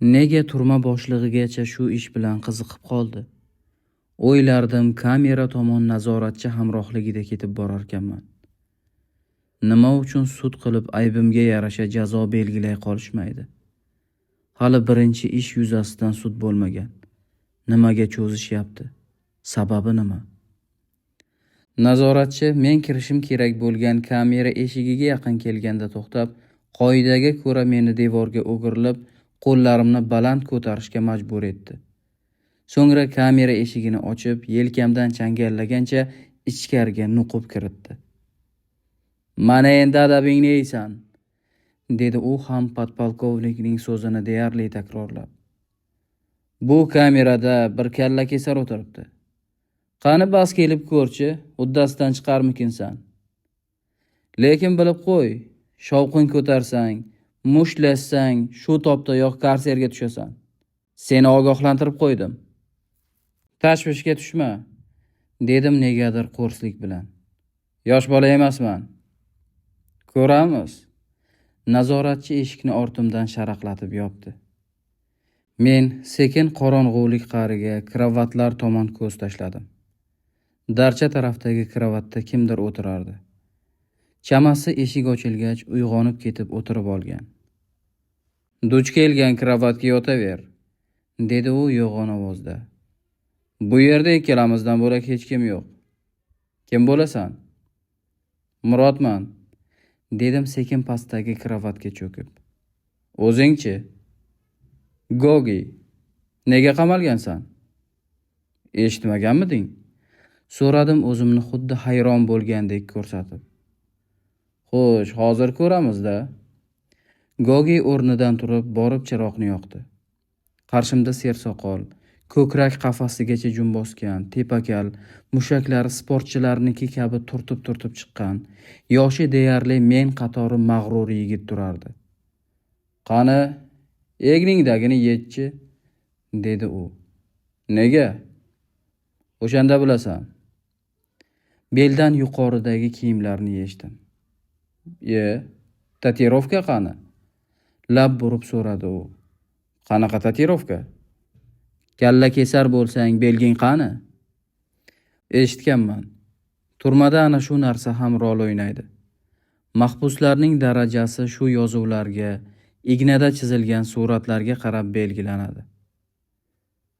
Nega turma boshlig'igacha shu ish bilan qiziqib qoldi? O'ylardim, kamera tomon nazoratchi hamrohligida ketib borarkanman. Nima uchun sud qilib aybimga yarasha jazo belgilay qolishmaydi? Hali birinchi ish yuzasidan sud bo'lmagan. Nimaga cho'zishyapti? Sababi nima? Nazoratchi men kirishim kerak bo'lgan kamera eshigiga yaqin kelganda to'xtab, qoidaga ko'ra meni devorga o'girilib, qo'llarimni baland ko'tarishga majbur etdi. So'ngra kamera eshigini ochib, yelkamdan changallagancha ichkariga nuqib kiritdi. "Mana endi adabingni yeysan", dedi u ham podpolkovnikning so'zini deyarli takrorlab. "Bu kamerada bir kalla kesar o'tiribdi. Qani bas kelib ko'rchi, uddasidan chiqarmikinsan. Lekin bilib qo'y, shovqin ko'tarsang, mushlashsang, shu topdayoq karserga tushasan. Seni ogohlantirib qo'ydim. Tashvishga tushma", dedim negadir qo'rslik bilan. "Yosh bola emasman. Ko'ramiz." Nazoratchi eshikni ortimdan sharaqlatib yopdi. Men sekin qorong'ulik qa'riga kravatlar tomon ko'z tashladim. Darcha tarafdagi kravatda kimdir o'tirardi. Chamasi eshik ochilgach uyg'onib ketib o'tirib olgan. "Duch kelgan kravatga yotaver", dedi u yo'g'on ovozda. "Bu yerda ikkalamizdan bo'lak hech kim yo'q. Kim bo'lasan?" "Murodman", dedim sekin pastdagi kravatga cho'kib. "O'zingchi?" "Gogi. Nega qamalgansan?" "Eshitmaganmiding?" so'radim o'zimni xuddi hayron bo'lgandek ko'rsatib. "Xo'sh, hozir ko'ramiz-da." Gogi o'rnidan turib borib chiroqni yoqdi. Qarshimda sersoqol, ko'krak qafasigacha jun bosgan, tepakal, mushaklari sportchilarniki kabi turtib chiqqan, yoshi deyarli men qatori mag'rur yigit turardi. "Qani, egningdagini yechchi", dedi u. "Nega?" "O'shanda bilasan." Beldan yuqoridagi kiyimlarni yechdim. Tatuirovka qani?" lab burib so'radi u. "Qanaqa tatuirovka? Kalla kesar bo'lsang, belging qani?" "Eshitganman. Turmada ana shu narsa ham rol o'ynaydi. Mahbuslarning darajasi shu yozuvlarga, ignada chizilgan suratlarga qarab belgilanadi."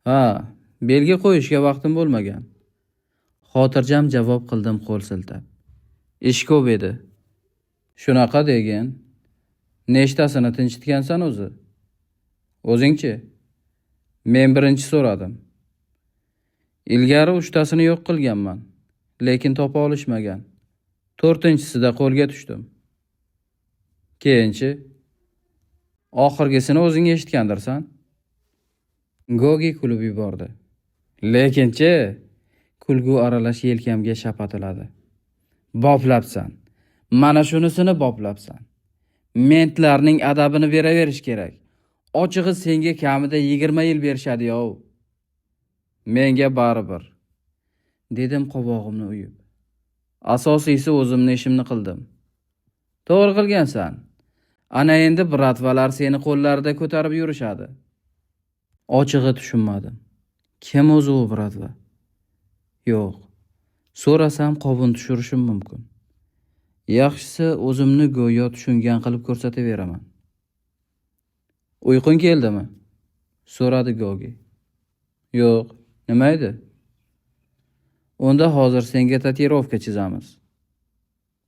"Ha, belgi qo'yishga vaqtim bo'lmagan." Xotirjam javob qildim qo'l siltab. "Ish ko'p edi." "Shunaqa degin. Nechtasini tinchitgansan o'zi? O'zingchi?" "Men birinchi so'radim. Ilgari 3tasini yo'q qilganman, lekin topa olishmagan. 4-chisida qo'lga tushdim." "Keyinchi?" "Oxirgisini o'zing eshitgandirsan." Gogi kulib yubordi. "Lekinchi?" kulgu aralash yelkamga shapatiladi. "Boplabsan. Mana shunisini boplabsan. Mentlarning adabini beraverish kerak. Ochig'i senga kamida 20 yil berishadi-yov." "Menga baribir", dedim qovog'imni uyib. "Asosiysi o'zimni ishimni qildim." "To'g'ri qilgansan. Ana endi bratvalar seni qo'llarida ko'tarib yurishadi." Ochig'i tushunmadim. Kim o'zi u bratva? Yo'q. So'rasam qovun tushirishim mumkin. Yaxshisi o'zimni go'yo tushungan qilib ko'rsataveraman. "Uyqung keldimi?" so'radi Gogi. "Yo'q, nima edi?" "Unda hozir senga tatuirovka chizamiz."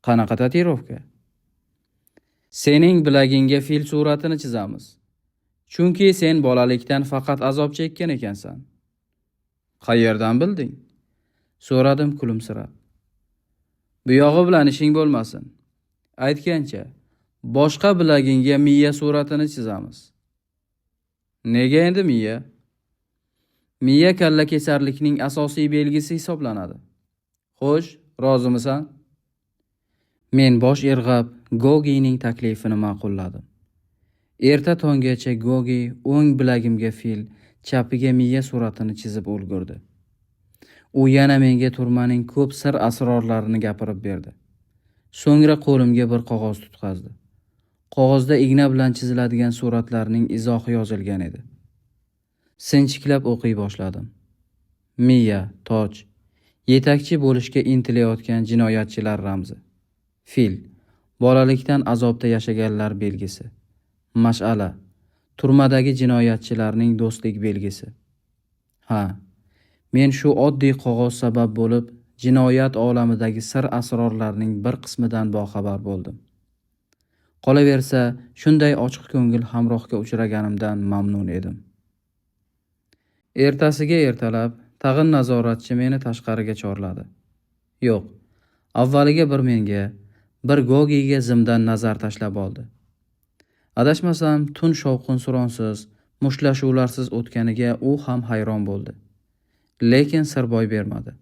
"Qanaqa tatuirovka?" "Sening bilagingga fil suratini chizamiz. Chunki sen bolalikdan faqat azob chekkan ekansan." "Qayerdan bilding?" so'radim kulimsirab. "Bu yog'i bilan ishing bo'lmasin. Aytgancha, boshqa bilagingga miya suratini chizamiz." "Nega endi miya?" "Miya kalla kesarlikning asosiy belgisi hisoblanadi. Xo'sh, rozimisan?" Men bosh irg'ab Gogining taklifini ma'qulladim. Erta tonggacha Gogi o'ng bilagimga fil, chapiga miya suratini chizib ulgurdi. U yana menga turmaning ko'p sir asrorlarini gapirib berdi. So'ngra qo'limga bir qog'oz tutqazdi. Qog'ozda igna bilan chiziladigan suratlarning izohi yozilgan edi. Sinchiklab o'qiy boshladim. Miya, toj, yetakchi bo'lishga intilayotgan jinoyatchilar ramzi. Fil, bolalikdan azobda yashaganlar belgisi. Mash'ala, turmadagi jinoyatchilarning do'stlik belgisi. Ha, men shu oddiy qog'oz sabab bo'lib, jinoyat olamidagi sir asrorlarning bir qismidan boxabar bo'ldim. Qolaversa, shunday ochiq ko'ngil hamrohga uchraganimdan mamnun edim. Ertasiga ertalab tag'in nazoratchi meni tashqariga chorladi. Yo'q, avvaliga bir menga, bir Gogiga zimdan nazar tashlab oldi. Adashmasam, tun shovqin-suronsiz, mushtlashuvlarsiz o'tganiga u ham hayron bo'ldi. Lekin sir boy bermadi.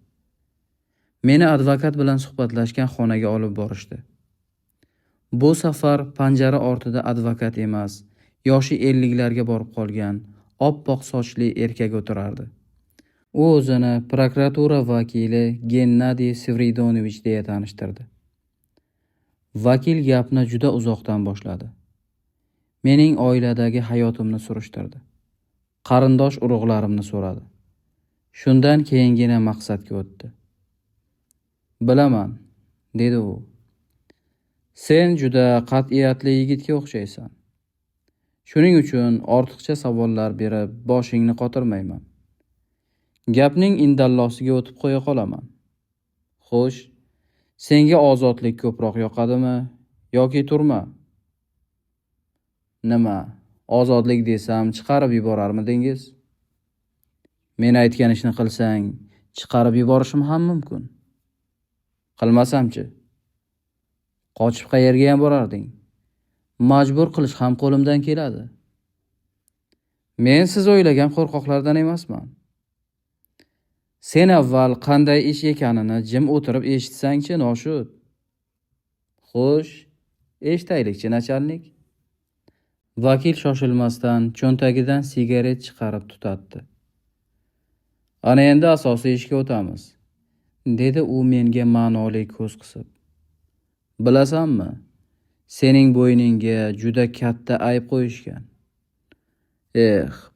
Meni advokat bilan suhbatlashgan xonaga olib borishdi. Bu safar panjara ortida advokat emas, yoshi 50larga borib qolgan, oppoq sochli erkak o'tirardi. U o'zini prokuratura vakili Gennadiy Sviridonovich deya tanishtirdi. Vakil gapni juda uzoqdan boshladi. Mening oiladagi hayotimni surishtirdi. Qarindosh urug'larimni so'radi. Shundan keyingina maqsadga o'tdi. Bilaman, dedi u. Sen juda qat'iyatli yigitga o'xshaysan. Shuning uchun ortiqcha savollar berib boshingni qotirmayman. Gapning indallosiga o'tib qo'ya qolaman. Xo'sh, senga ozodlik ko'proq yoqadimi yoki turma? Nima, ozodlik desam chiqarib yuborarmidingiz? Men aytgan ishni qilsang, chiqarib yuborishim ham mumkin. Qilmasamchi? Qochib qayerga ham borarding? Majbur qilish ham qo'limdan keladi. Men siz o'ylagan qo'rqoqlardan emasman. Sen avval qanday ish ekanini jim o'tirib eshitsang-chi, noshud. Xo'sh, eshitaylik-chi, nachalnik. Vakil shoshilmasdan cho'ntagidan sigaret chiqarib tutatdi. Ana endi asosiy ishga o'tamiz, dedi u menga ma'noli ko'z qisib. Bilasanmi, sening bo'yningga juda katta ayb qo'yishgan.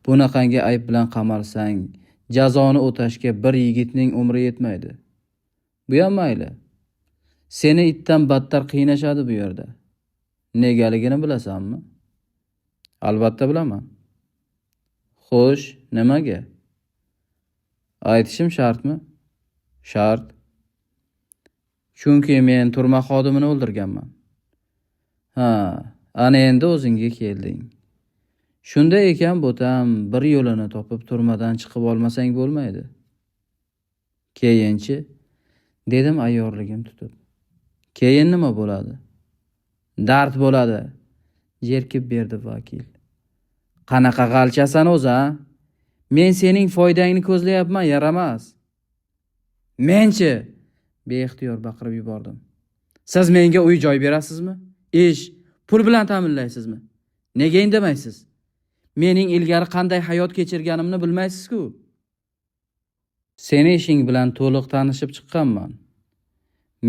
Bunaqangi ayb bilan qamalsang, jazoni o'tashga bir yigitning umri yetmaydi. Bu ham mayli. Seni itdan battar qiynashadi bu yerda. Negaligini bilasanmi? Albatta bilaman. Xo'sh, nimaga? Aytishim shartmi? Shart. Chunki men turma xodimini o'ldirganman. Ha, ana endi o'zingga kelding. Shunda ekan bo'tam bir yo'lini topib turmadan chiqib olmasang bo'lmaydi. Keyinchi, dedim ayyorligim tutib. Keyin nima bo'ladi? Dard bo'ladi, jerkib berdi vakil. Qanaqa g'alchasan o'zi, a? Men sening foydangni ko'zlayapman, yaramas. Menchi, beixtiyor baqirib yubordim. Siz menga uy joy berasizmi? Ish, pul bilan ta'minlaysizmi? Nega indamaysiz? Mening ilgari qanday hayot kechirganimni bilmaysiz-ku. Seni ishing bilan to'liq tanishib chiqqanman.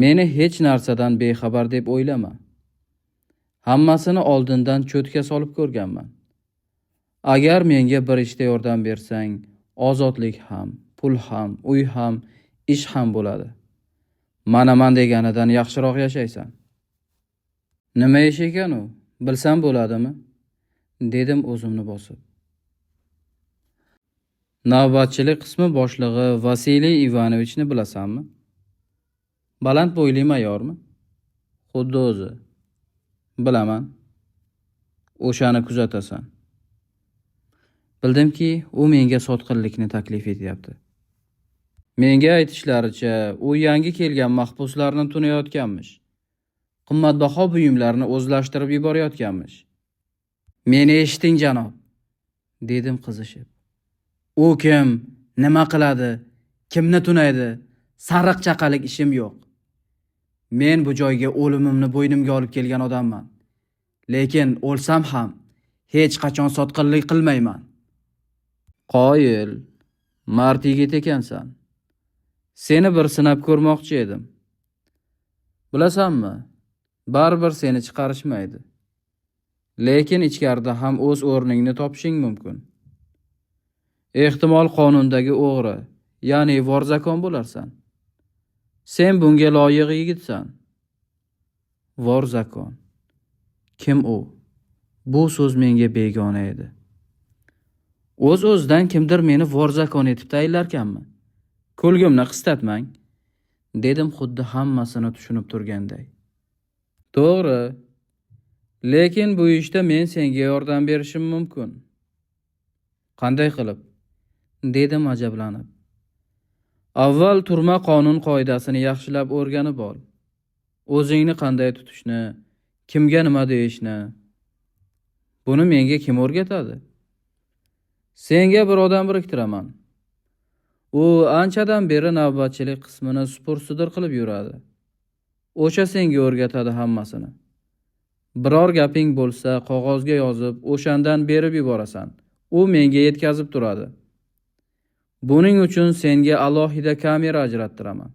Meni hech narsadan bexabar deb o'ylama. Hammasini oldindan cho'tga solib ko'rganman. Agar menga bir ishda yordam bersang, ozodlik ham, pul ham, uy ham, ish ham bo'ladi. Manaman deganidan yaxshiroq yashaysan. Nima ish ekan u? Bilsam bo'ladimi? Dedim o'zimni bosib. Navbatchilik qismi boshlig'i Vasiliy Ivanovichni bilasanmi? Baland bo'yli mayormi? Xuddi o'zi. Bilaman. O'shani kuzatasan. Bildimki, u menga sotqinlikni taklif etyapti. Menga aytishlaricha, u yangi kelgan mahbuslarni tunayotganmish. Qimmatbaho buyumlarni o'zlashtirib yuborayotganmish. Meni eshiting, janob, dedim qizishib. U kim, nima qiladi, kimni tunaydi, sariq chaqalik ishim yo'q. Men bu joyga o'limimni bo'ynimga olib kelgan odamman. Lekin o'lsam ham hech qachon sotqinlik qilmayman. Qoyil, mard yigit ekansan. Seni bir sinab ko'rmoqchi edim. Bilasanmi, baribir seni chiqarishmaydi. lekin ichkarida ham o'z o'rningni topishing mumkin. Ehtimol qonundagi o'g'ri, ya'ni vorzakon bo'larsan. Sen bunga loyiq yigitsan. Vorzakon. Kim u? Bu so'z menga begona edi. O'z-o'zidan kimdir meni vorzakon etib tayinlarkanmi? Kulgimni qistatmang, dedim xuddi hammasini tushunib turganday. To'g'ri, lekin bu ishda men senga yordam berishim mumkin. Qanday qilib? Dedim ajablanib. Avval turma qonun qoidasini yaxshilab o'rganib ol. O'zingni qanday tutishni, kimga nima deyishni. Buni menga kim o'rgatadi? Senga bir odam biriktiraman. U anchadan beri navbatchilik qismini supur-sudur qilib yuradi. O'sha senga o'rgatadi hammasini. Biror gaping bo'lsa qog'ozga yozib, o'shandan berib yuborasan. U menga yetkazib turadi. Buning uchun senga alohida kamera ajrattiraman.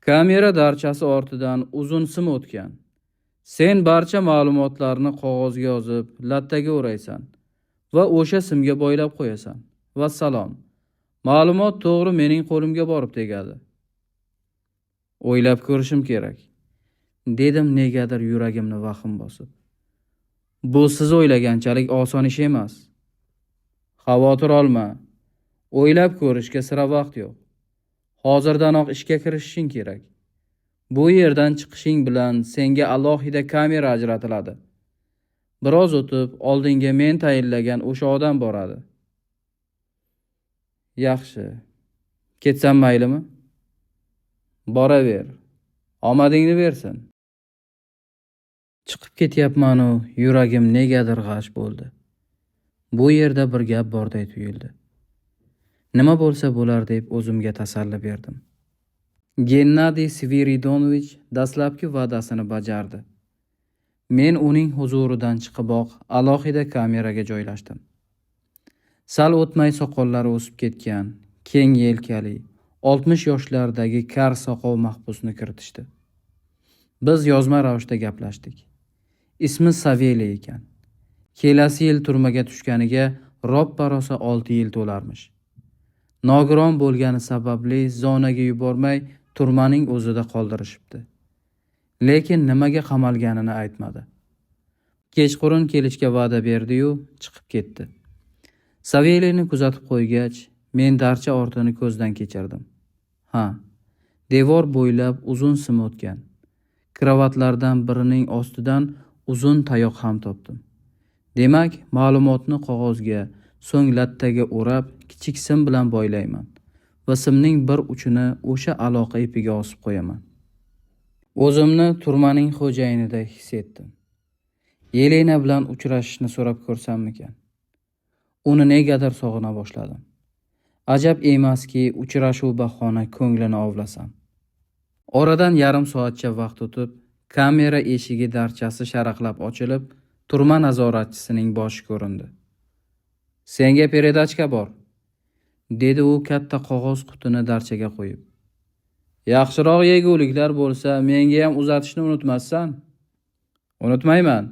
Kamera darchasi ortidan uzun sim o'tgan. Sen barcha ma'lumotlarni qog'ozga yozib, lattaga o'raysan va o'sha simga boylab qo'yasan. Vassalom. Ma'lumot to'g'ri mening qo'limga borib tegadi. O'ylab ko'rishim kerak, dedim negadir yuragimni vahm bosib. Bu siz o'ylaganchalik oson ish emas. Xavotir olma. O'ylab ko'rishga sira vaqt yo'q. Hozirdanoq ishga kirishishing kerak. Bu yerdan chiqishing bilan senga alohida kamera ajratiladi. Biroz o'tib oldinga men tayinlagan o'sha odam boradi. Yaxshi. Ketsam maylimi? Boraver. Omadingni bersin. Chiqib ketyapman-u, yuragim negadir g'ash bo'ldi. Bu yerda bir gap borday tuyuldi. Nima bo'lsa bo'lar deb o'zimga tasalli berdim. Gennadiy Sviridonovich dastlabki va'dasini bajardi. Men uning huzuridan chiqiboq alohida kameraga joylashdim. Sal o'tmay soqollari o'sib ketgan, keng yelkali, 60 yoshlardagi kar soqov mahbusni kiritishdi. Biz yozma ravishda gaplashdik. Ismi Saveliy ekan. Kelasi yil turmaga tushganiga roppa rosa 6 yil to'larmish. Nogiron bo'lgani sababli zonaga yubormay turmaning o'zida qoldirishibdi. Lekin nimaga qamalganini aytmadi. Kechqurun kelishga va'da berdi-yu, chiqib ketdi. Saveliyni kuzatib qo'ygach, men darcha ortini ko'zdan kechirdim. Ha, devor bo'ylab uzun sim o'tgan. Kravatlardan birining ostidan uzun tayoq ham topdim. Demak, ma'lumotni qog'ozga, so'ng lattaga o'rab, kichik sim bilan boylayman va simning bir uchini o'sha aloqa ipiga osib qo'yaman. O'zimni turmaning xo'jayinidek his etdim. Yelena bilan uchrashishni so'rab ko'rsammikan? Uni negadir sog'ina boshladim. Ajab emaski, uchrashuv bahona ko'nglini ovlasam. Oradan yarim soatcha vaqt o'tib, kamera eshigi darchasi sharaqlab ochilib, turma nazoratchisining boshi ko'rindi. Senga peredachka bor, dedi u katta qog'oz qutini darchaga qo'yib. Yaxshiroq yeguliklar bo'lsa, menga ham uzatishni unutmassan? Unutmayman,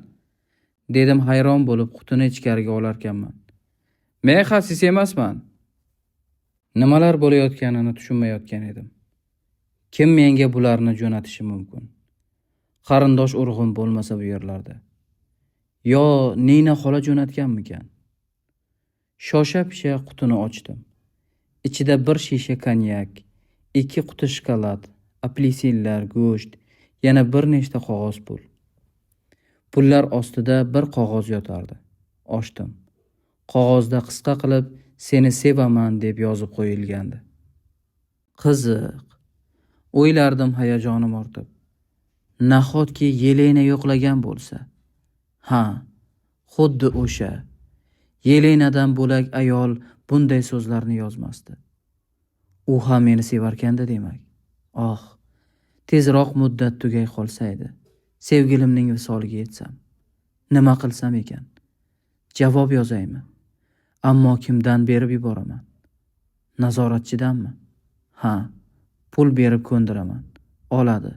dedim hayron bo'lib qutini ichkariga olarkanman. Men xasis emasman. Nimalar bo'layotganini tushunmayotgan edim. Kim menga bularni jo'natishi mumkin? Qarindosh urug'im bo'lmasa bu yerlarda. Yo Nina xola jo'natganmikan? Shosha-pisha qutini ochdim. Ichida bir shisha konyak, 2 quti shokolad, apelsinlar, go'sht, yana bir nechta qog'oz pul. Pullar ostida bir qog'oz yotardi. Ochdim. Qog'ozda qisqa qilib seni sevaman deb yozib qo'yilgandi. Qiziq, o'ylardim hayajonim ortib. Nahotki Yelena yo'qlagan bo'lsa? Ha, xuddi o'sha. Yelenadan bo'lak ayol bunday so'zlarni yozmasdi. U ham meni sevarkanda demak. Oh, tezroq muddat tugay qolsaydi. Sevgilimning visoliga yetsam. Nima qilsam ekan? Javob yozaymi? Ammo kimdan berib yuboraman? Nazoratchidanmi? Ha, pul berib ko'ndiraman. Oladi.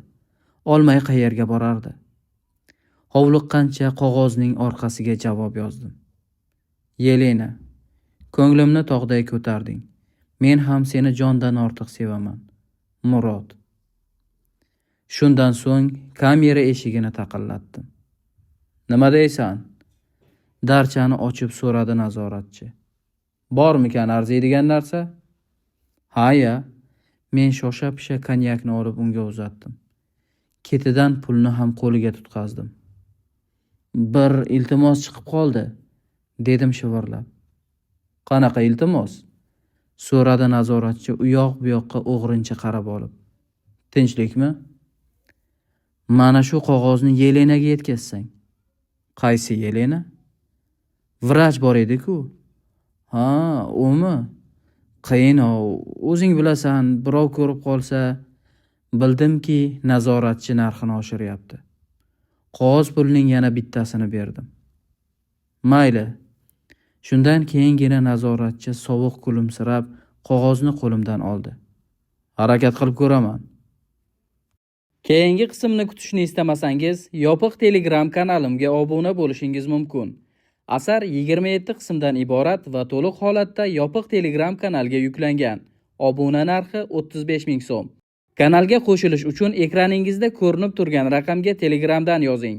Olmay qayerga borardi? Hovliqqancha qog'ozning orqasiga javob yozdim. Yelena, ko'nglimni tog'day ko'tarding. Men ham seni jondan ortiq sevaman. Murod. Shundan so'ng kamera eshigini taqillatdim. Nima deysan? Darchani ochib so'radi nazoratchi. Bormikan arziydigan narsa? Ha-ya. Men shosha-pisha konyakni olib unga uzatdim. Ketidan pulni ham qo'liga tutqazdim. Bir iltimos chiqib qoldi, dedim shivirlab. Qanaqa iltimos? So'radi nazoratchi u yoq bu yoqqa o'g'rincha qarab olib. Tinchlikmi? Mana shu qog'ozni Yelenaga yetkazsang. Qaysi Yelena? Vrach bor edi-ku. Ha, umi? Qiyin, o'zing bilasan, birov ko'rib qolsa. Bildimki, nazoratchi narxini oshiryapti. Qog'oz pulning yana bittasini berdim. Mayli. Shundan keyingina nazoratchi sovuq kulimsirab qog'ozni qo'limdan oldi. Harakat qilib ko'raman. Keyingi qismni kutishni istamasangiz, yopiq Telegram kanalimga obuna bo'lishingiz mumkin. Asar 27 qismdan iborat va to'liq holatda yopiq Telegram kanalga yuklangan. Obuna narxi 35 ming so'm. Kanalga qo'shilish uchun ekraningizda ko'rinib turgan raqamga Telegramdan yozing.